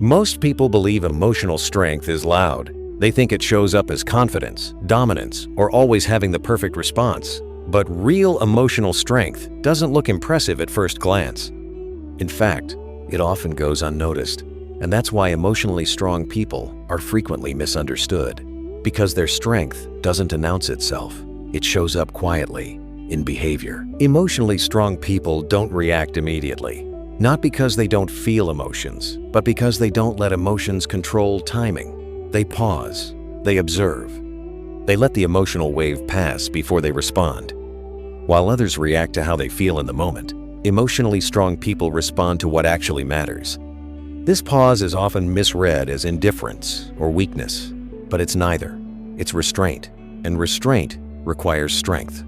Most people believe emotional strength is loud. They think it shows up as confidence, dominance, or always having the perfect response. But real emotional strength doesn't look impressive at first glance. In fact, it often goes unnoticed. And that's why emotionally strong people are frequently misunderstood. Because their strength doesn't announce itself. It shows up quietly in behavior. Emotionally strong people don't react immediately. Not because they don't feel emotions, but because they don't let emotions control timing. They pause. They observe. They let the emotional wave pass before they respond. While others react to how they feel in the moment, emotionally strong people respond to what actually matters. This pause is often misread as indifference or weakness, but it's neither. It's restraint, and restraint requires strength.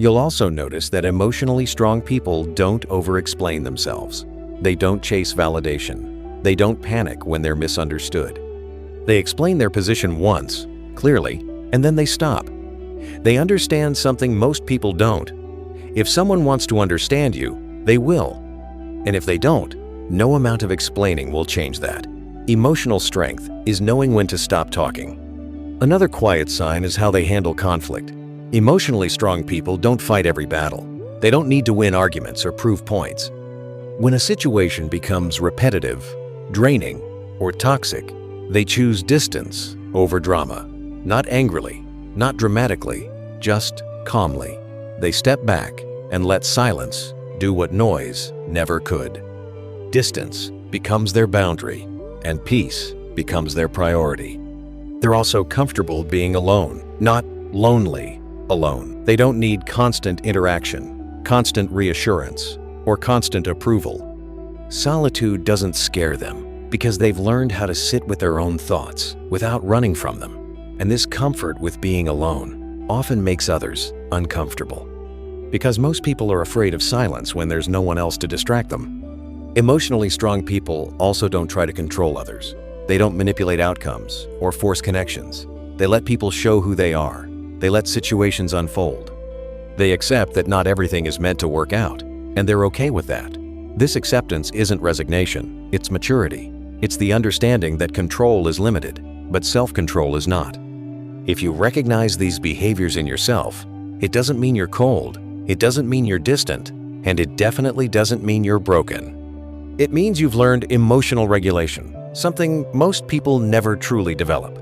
You'll also notice that emotionally strong people don't over-explain themselves. They don't chase validation. They don't panic when they're misunderstood. They explain their position once, clearly, and then they stop. They understand something most people don't. If someone wants to understand you, they will. And if they don't, no amount of explaining will change that. Emotional strength is knowing when to stop talking. Another quiet sign is how they handle conflict. Emotionally strong people don't fight every battle. They don't need to win arguments or prove points. When a situation becomes repetitive, draining, or toxic, they choose distance over drama. Not angrily, not dramatically, just calmly. They step back and let silence do what noise never could. Distance becomes their boundary, and peace becomes their priority. They're also comfortable being alone, not lonely alone. They don't need constant interaction, constant reassurance, or constant approval. Solitude doesn't scare them because they've learned how to sit with their own thoughts without running from them. And this comfort with being alone often makes others uncomfortable. Because most people are afraid of silence when there's no one else to distract them. Emotionally strong people also don't try to control others. They don't manipulate outcomes or force connections. They let people show who they are. They let situations unfold. They accept that not everything is meant to work out, and they're okay with that. This acceptance isn't resignation, it's maturity. It's the understanding that control is limited, but self-control is not. If you recognize these behaviors in yourself, it doesn't mean you're cold, it doesn't mean you're distant, and it definitely doesn't mean you're broken. It means you've learned emotional regulation, something most people never truly develop.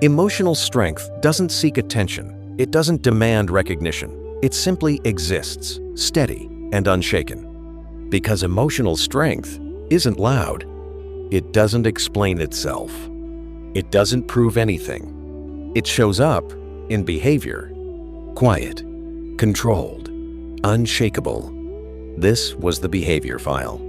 Emotional strength doesn't seek attention. It doesn't demand recognition. It simply exists, steady and unshaken. Because emotional strength isn't loud. It doesn't explain itself. It doesn't prove anything. It shows up in behavior. Quiet, controlled, unshakable. This was the Behavior File.